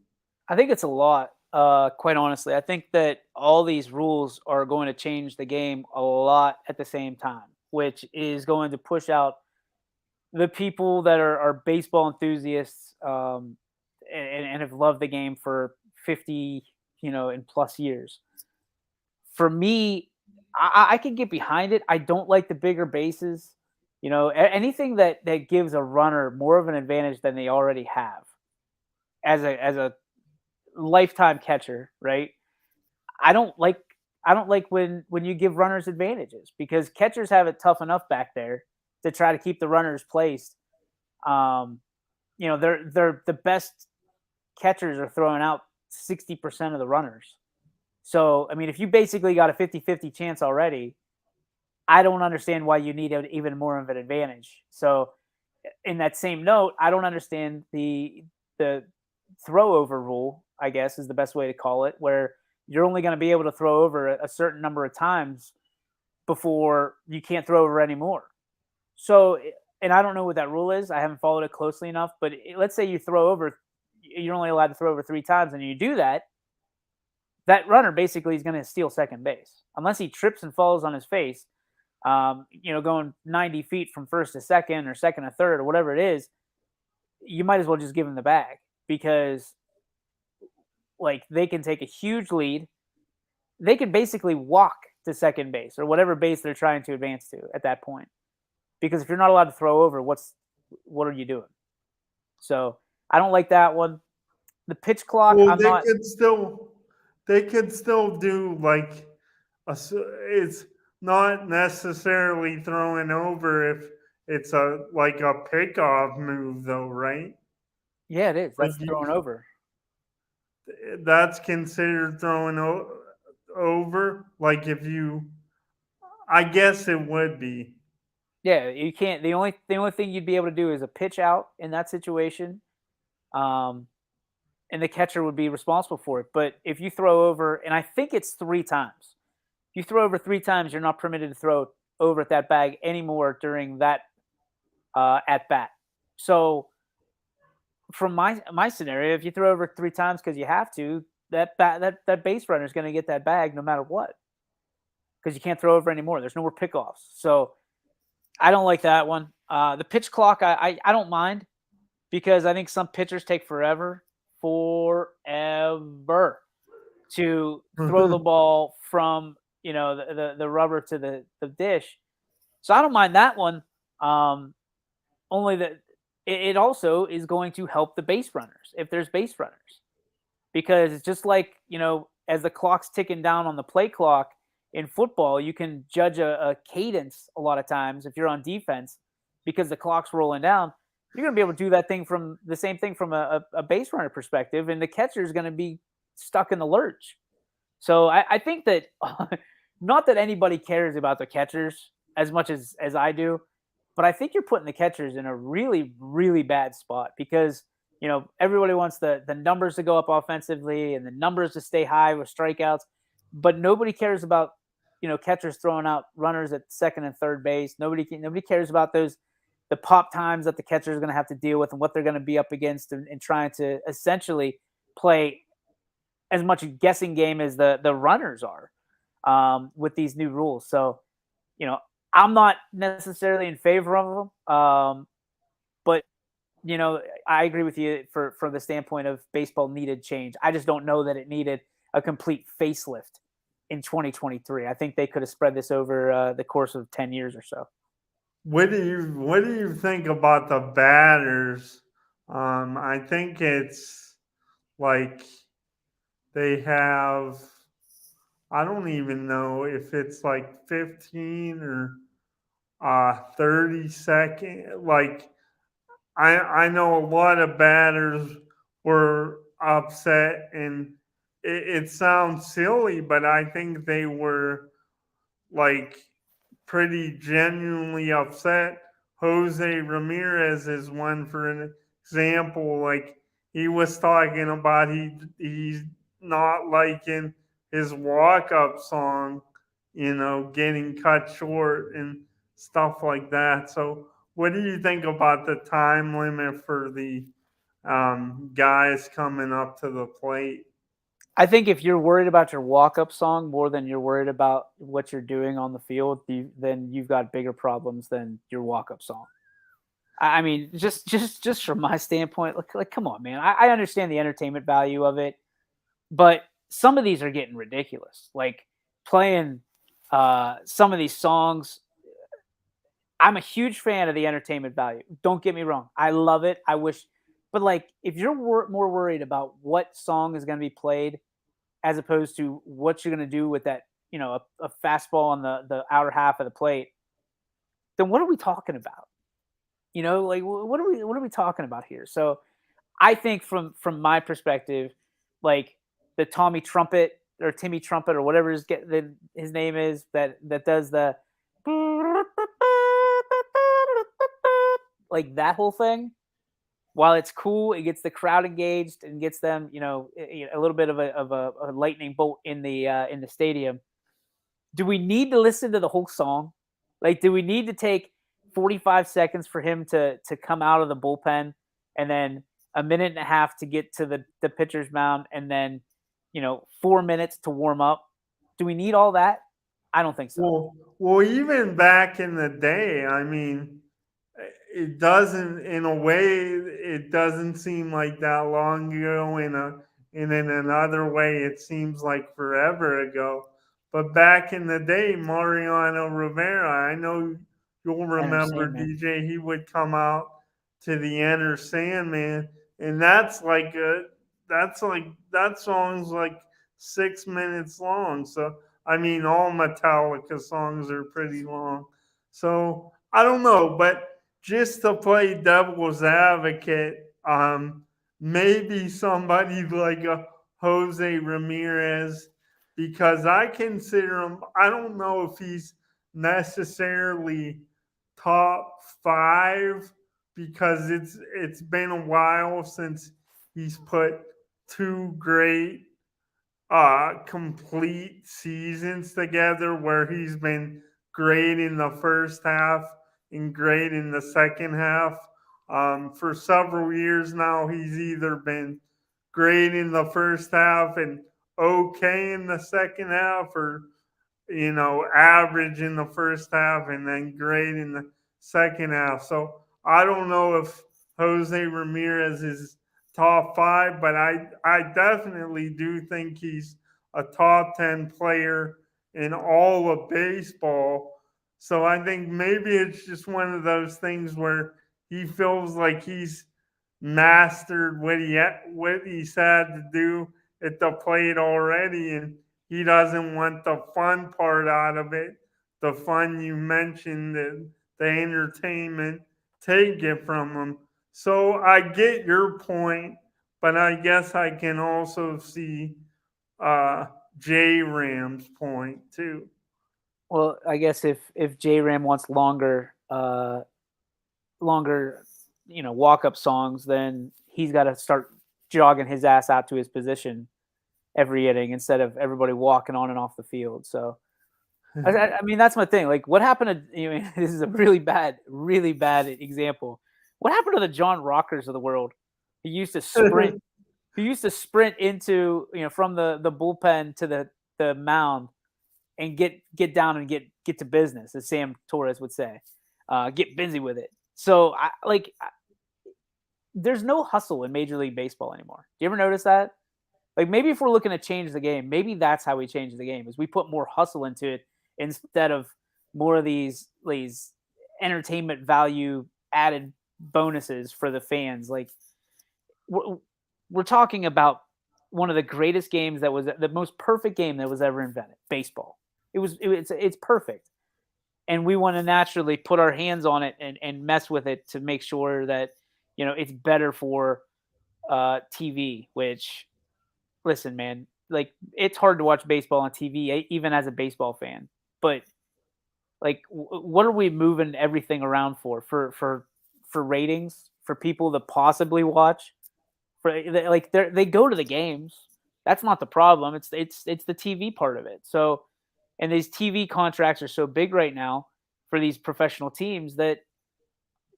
I think it's a lot. Quite honestly, I think that all these rules are going to change the game a lot at the same time, which is going to push out the people that are baseball enthusiasts and have loved the game for 50, and plus years. For me, I can get behind it. I don't like the bigger bases. Anything that gives a runner more of an advantage than they already have as a lifetime catcher, right? I don't like when you give runners advantages because catchers have it tough enough back there to try to keep the runners placed. They're the best catchers are throwing out 60% of the runners. So, I mean, if you basically got a 50-50 chance already, I don't understand why you need even more of an advantage. So, in that same note, I don't understand the throw over rule, I guess is the best way to call it, where you're only going to be able to throw over a certain number of times before you can't throw over anymore. So, and I don't know what that rule is. I haven't followed it closely enough, but let's say you throw over, you're only allowed to throw over 3 times and you do that, that runner basically is going to steal second base unless he trips and falls on his face. Going 90 feet from first to second or second to third or whatever it is, you might as well just give him the bag because like they can take a huge lead. They can basically walk to second base or whatever base they're trying to advance to at that point. Because if you're not allowed to throw over, what are you doing? So I don't like that one. The pitch clock, well, they could still do like it's not necessarily throwing over if it's a pickoff move though, right? Yeah, it is. That's throwing over. That's considered throwing over. Like I guess it would be. Yeah, you can't. The only thing you'd be able to do is a pitch out in that situation, and the catcher would be responsible for it. But if you throw over, and I think it's 3 times, if you throw over 3 times, you're not permitted to throw over at that bag anymore during that at bat. So, from my scenario, if you throw over 3 times because you have to, that base runner is going to get that bag no matter what, because you can't throw over anymore. There's no more pickoffs. So. I don't like that one. The pitch clock, I don't mind because I think some pitchers take forever to throw the ball from the rubber to the dish. So I don't mind that one. Only that it also is going to help the base runners if there's base runners, because it's just like as the clock's ticking down on the play clock. In football, you can judge a cadence a lot of times if you're on defense because the clock's rolling down. You're going to be able to do that thing from the same thing from a base runner perspective, and the catcher is going to be stuck in the lurch. So I think that not that anybody cares about the catchers as much as I do, but I think you're putting the catchers in a really, really bad spot because everybody wants the numbers to go up offensively and the numbers to stay high with strikeouts, but nobody cares about catchers throwing out runners at second and third base. Nobody cares about the pop times that the catcher is going to have to deal with and what they're going to be up against and trying to essentially play as much a guessing game as the runners are with these new rules. So, I'm not necessarily in favor of them, but I agree with you from the standpoint of baseball needed change. I just don't know that it needed a complete facelift in 2023. I think they could have spread this over the course of 10 years or so. What do you think about the batters? I think it's like they have, I don't even know if it's like 15 or 30 second. Like I know a lot of batters were upset, and it sounds silly, but I think they were like pretty genuinely upset. Jose Ramirez is one for an example. Like he was talking about he's not liking his walk up song, getting cut short and stuff like that. So what do you think about the time limit for the guys coming up to the plate? I think if you're worried about your walk-up song more than you're worried about what you're doing on the field, then you've got bigger problems than your walk-up song. I mean, just from my standpoint, like come on, man. I understand the entertainment value of it, but some of these are getting ridiculous. Like playing some of these songs I'm a huge fan of the entertainment value. Don't get me wrong. I love it. I wish, but like, if you're more worried about what song is going to be played as opposed to what you're going to do with that, a fastball on the outer half of the plate, then what are we talking about? Like what are we talking about here? So I think from my perspective, like the Tommy Trumpet or Timmy Trumpet or whatever his name is that does the like that whole thing. While it's cool, it gets the crowd engaged and gets them, a little bit of a lightning bolt in the stadium. Do we need to listen to the whole song? Like, do we need to take 45 seconds for him to come out of the bullpen and then a minute and a half to get to the pitcher's mound and then, 4 minutes to warm up? Do we need all that? I don't think so. Well, even back in the day, I mean, it doesn't, in a way, it doesn't seem like that long ago. In another way, it seems like forever ago. But back in the day, Mariano Rivera, I know you'll remember, DJ, he would come out to the Enter Sandman, and that song's like 6 minutes long. So I mean, all Metallica songs are pretty long. So I don't know, but just to play devil's advocate, maybe somebody like a Jose Ramirez, because I consider him, I don't know if he's necessarily top 5, because it's been a while since he's put 2 great complete seasons together where he's been great in the first half and great in the second half. For several years now, he's either been great in the first half and okay in the second half, or average in the first half and then great in the second half. So I don't know if Jose Ramirez is top 5, but I definitely do think he's a top 10 player in all of baseball. So I think maybe it's just one of those things where he feels like he's mastered what he's had to do at the plate already, and he doesn't want the fun part out of it. The fun you mentioned, the entertainment, take it from him. So I get your point, but I guess I can also see J Ram's point too. Well, I guess if J Ram wants longer, walk up songs, then he's got to start jogging his ass out to his position every inning instead of everybody walking on and off the field. So, I mean, that's my thing. Like, what happened to? This is a really bad example. What happened to the John Rockers of the world? He used to sprint. Who used to sprint into from the bullpen to the mound and get down and get to business, as Sam Torres would say, get busy with it. So there's no hustle in Major League Baseball anymore. Do you ever notice that? Like, maybe if we're looking to change the game, maybe that's how we change the game, is we put more hustle into it instead of more of these entertainment value added bonuses for the fans. Like, we're talking about one of the greatest games that was the most perfect game that was ever invented, baseball. It's perfect. And we want to naturally put our hands on it and mess with it to make sure that, it's better for TV, which, listen, man, like, it's hard to watch baseball on TV, even as a baseball fan. But like, what are we moving everything around for? For ratings, for people to possibly watch? They go to the games. That's not the problem. It's the TV part of it. So, and these TV contracts are so big right now for these professional teams that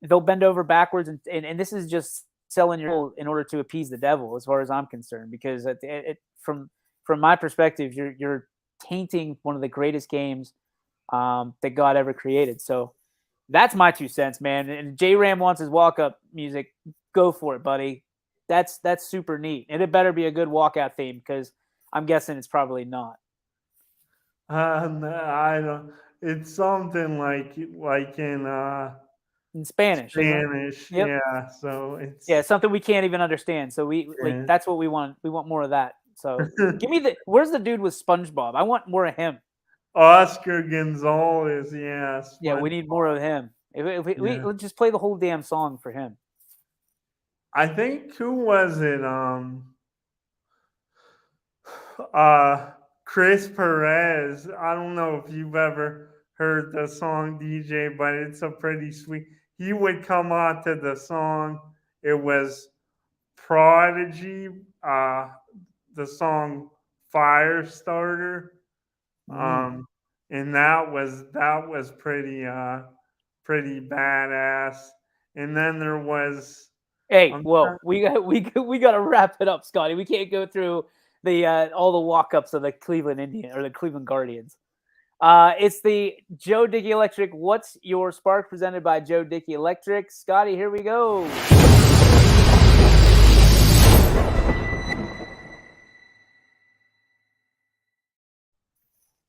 they'll bend over backwards, and this is just selling your soul in order to appease the devil, as far as I'm concerned. Because from my perspective, you're tainting one of the greatest games that God ever created. So that's my 2 cents, man. And J Ram wants his walk up music. Go for it, buddy. That's super neat, and it better be a good walkout theme, because I'm guessing it's probably not. No, I don't. it's something like in Spanish, isn't it? Spanish. Yep. Yeah. So Yeah, it's something we can't even understand. So we like yeah. that's what we want. We want more of that. So give me where's the dude with SpongeBob? I want more of him. Oscar Gonzalez. Yeah. Yeah, we need more of him. If we Yeah. let's just play the whole damn song for him. I think who was it? Uh, Chris Perez. I don't know if you've ever heard the song DJ, but it's a pretty sweet. He would come on to the song. It was Prodigy. The song Firestarter. Mm. And that was pretty badass. And then there was Hey, I'm whoa, we got to wrap it up, Scotty. We can't go through the all the walk-ups of the Cleveland Indians or the Cleveland Guardians. It's the Joe Dickey Electric. What's your spark? Presented by Joe Dickey Electric. Scotty, here we go.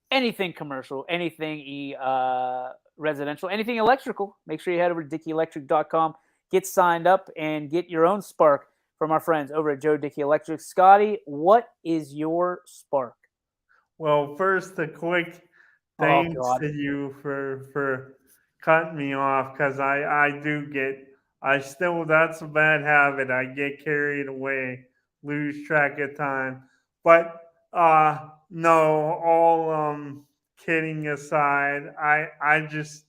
Anything commercial, anything residential, anything electrical, make sure you head over to DickeyElectric.com, get signed up, and get your own spark from our friends over at Joe Dickey Electric. Scotty, what is your spark? Well, first, a quick thanks to you for cutting me off because I still, that's a bad habit. I get carried away, lose track of time. But no, all kidding aside, I'm just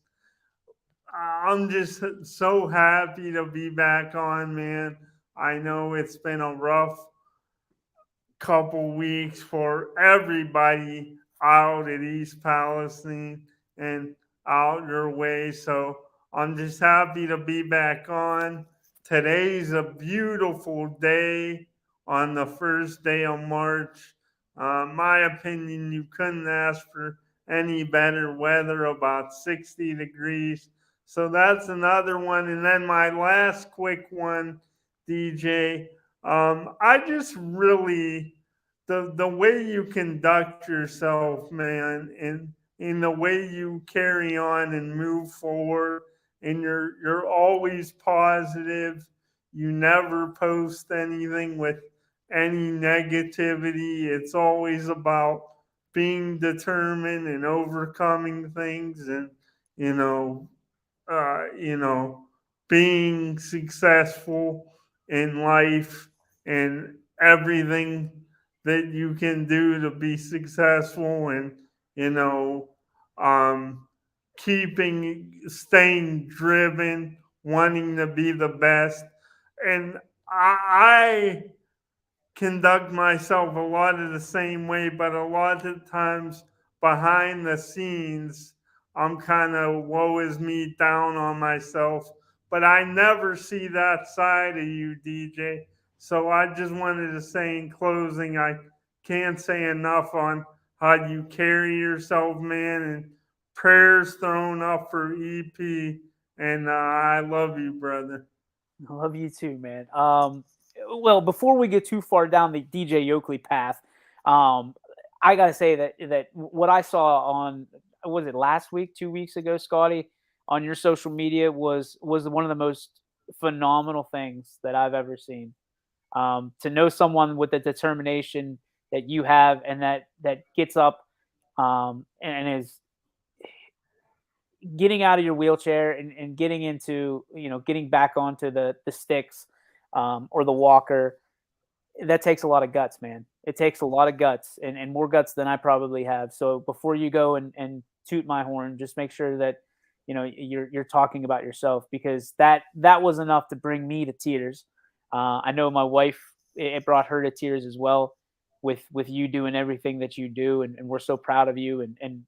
so happy to be back on, man. I know it's been a rough couple weeks for everybody out at East Palestine and out your way. So I'm just happy to be back on. Today's a beautiful day on the first day of March. My opinion, you couldn't ask for any better weather, about 60 degrees. So that's another one. And then my last quick one, DJ. I just really the way you conduct yourself, man, and in the way you carry on and move forward, and you're always positive. You never post anything with any negativity. It's always about being determined and overcoming things, and you know, you know, being successful in life and everything that you can do to be successful, and you know, um, staying driven, wanting to be the best. And I conduct myself a lot of the same way, but a lot of times behind the scenes, I'm kind of woe is me, down on myself. But I never see that side of you, DJ. So I just wanted to say in closing, I can't say enough on how you carry yourself, man, and prayers thrown up for EP. And I love you, brother. I love you too, man. Well, before we get too far down the DJ Yoakley path, I gotta say that what I saw on, was it last week, 2 weeks ago, Scotty, on your social media was one of the most phenomenal things that I've ever seen. To know someone with the determination that you have, and that gets up and is getting out of your wheelchair and getting into, getting back onto the sticks, or the walker, that takes a lot of guts, man. It takes a lot of guts, and more guts than I probably have. So before you go and toot my horn, just make sure that you're talking about yourself, because that was enough to bring me to tears. I know my wife, it brought her to tears as well, with you doing everything that you do, and we're so proud of you, and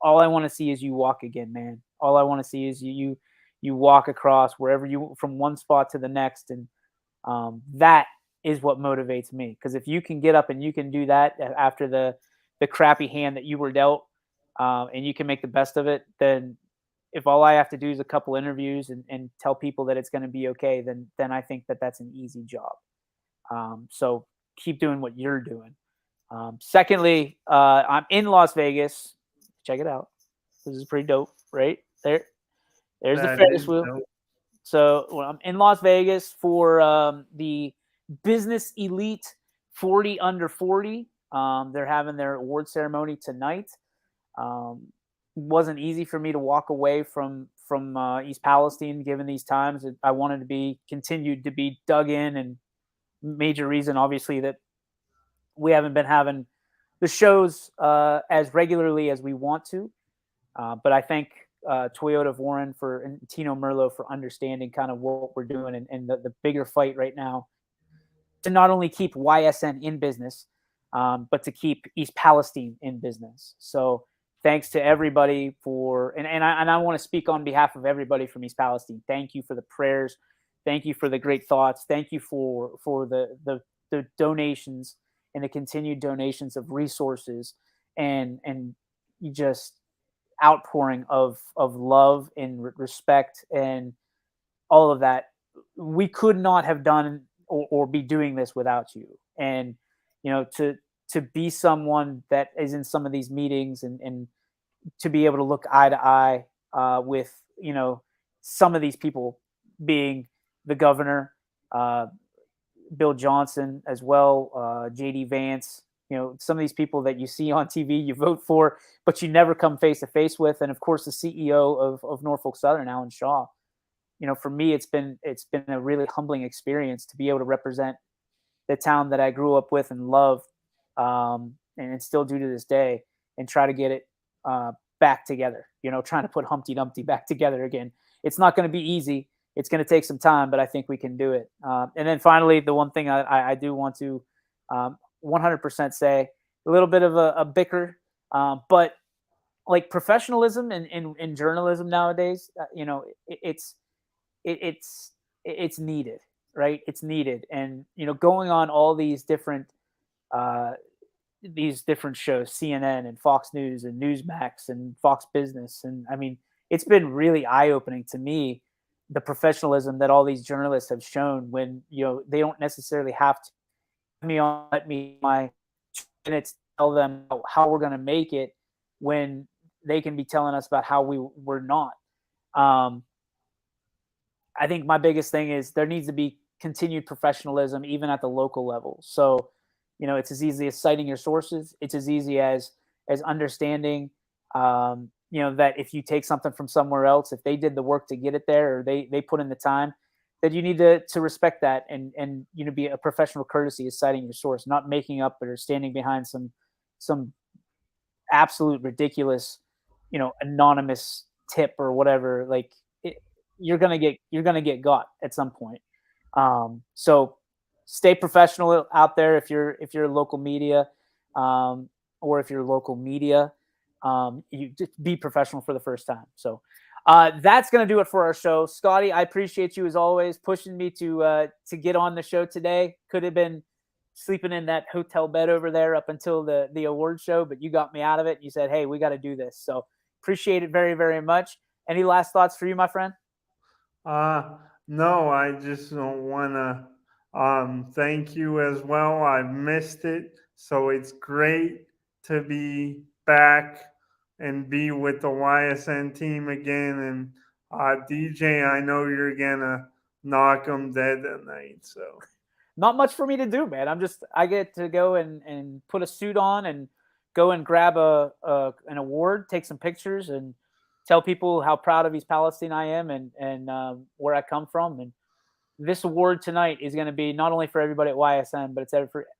all I want to see is you walk again, man. All I want to see is you walk across wherever you, from one spot to the next, and that is what motivates me. Because if you can get up and you can do that after the crappy hand that you were dealt, and you can make the best of it, then if all I have to do is a couple interviews and tell people that it's going to be okay, then I think that's an easy job. So keep doing what you're doing. Secondly, I'm in Las Vegas. Check it out. This is pretty dope, right? There's the That Ferris is wheel. dope. So I'm in Las Vegas for the Business Elite 40 Under 40. They're having their award ceremony tonight. Wasn't easy for me to walk away from East Palestine given these times. I wanted to be continued to be dug in, and major reason obviously that we haven't been having the shows as regularly as we want to. But I thank Toyota of Warren and Tino Merlo for understanding kind of what we're doing and the bigger fight right now to not only keep YSN in business, but to keep East Palestine in business. So thanks to everybody and I want to speak on behalf of everybody from East Palestine. Thank you for the prayers. Thank you for the great thoughts. Thank you for the donations and the continued donations of resources and you just outpouring of love and respect and all of that. We could not have done or be doing this without you. And to be someone that is in some of these meetings and to be able to look eye to eye with some of these people, being the governor, Bill Johnson as well, JD Vance, some of these people that you see on TV, you vote for, but you never come face to face with. And of course, the CEO of Norfolk Southern, Alan Shaw. For me, it's been a really humbling experience to be able to represent the town that I grew up with and love, and still do to this day, and try to get it back together. Trying to put Humpty Dumpty back together again. It's not going to be easy. It's going to take some time, but I think we can do it. And then finally, the one thing I do want to 100% say, a little bit of a bicker, but like professionalism in journalism nowadays, it's needed, right? It's needed. And, going on all these different shows, CNN and Fox News and Newsmax and Fox Business. And I mean, it's been really eye-opening to me, the professionalism that all these journalists have shown when, they don't necessarily have to let me my minutes tell them how we're going to make it when they can be telling us about how we're not. I think my biggest thing is there needs to be continued professionalism even at the local level. So, it's as easy as citing your sources. It's as easy as understanding, that if you take something from somewhere else, if they did the work to get it there or they put in the time, that you need to respect that and be a professional courtesy is citing your source, not making up or standing behind some absolute ridiculous, anonymous tip or whatever. Like you're gonna get got at some point. So stay professional out there if you're local media, or if you're local media, you just be professional for the first time. So that's going to do it for our show. Scotty, I appreciate you as always pushing me to get on the show today. Could have been sleeping in that hotel bed over there up until the award show, but you got me out of it. You said, hey, we got to do this. So appreciate it very, very much. Any last thoughts for you, my friend? No, I just want to thank you as well. I've missed it. So it's great to be back and be with the YSN team again. And DJ, I know you're going to knock them dead tonight. So not much for me to do, man. I get to go and put a suit on and go and grab an award, take some pictures, and tell people how proud of East Palestine I am and where I come from. And this award tonight is going to be not only for everybody at YSN, but it's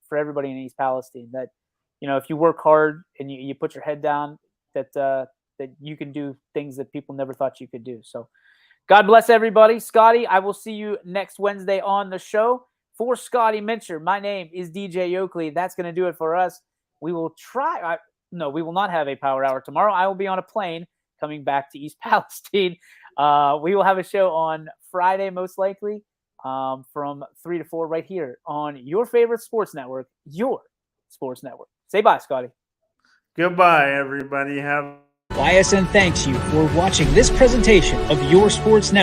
for everybody in East Palestine. That if you work hard and you put your head down, that you can do things that people never thought you could do. So God bless everybody. Scotty, I will see you next Wednesday on the show. For Scotty Mincher, my name is DJ Oakley. That's going to do it for us. We will we will not have a power hour tomorrow. I will be on a plane coming back to East Palestine. We will have a show on Friday, most likely, from 3 to 4 right here on your favorite sports network, your sports network. Say bye, Scotty. Goodbye, everybody. YSN thanks you for watching this presentation of Your Sports Network.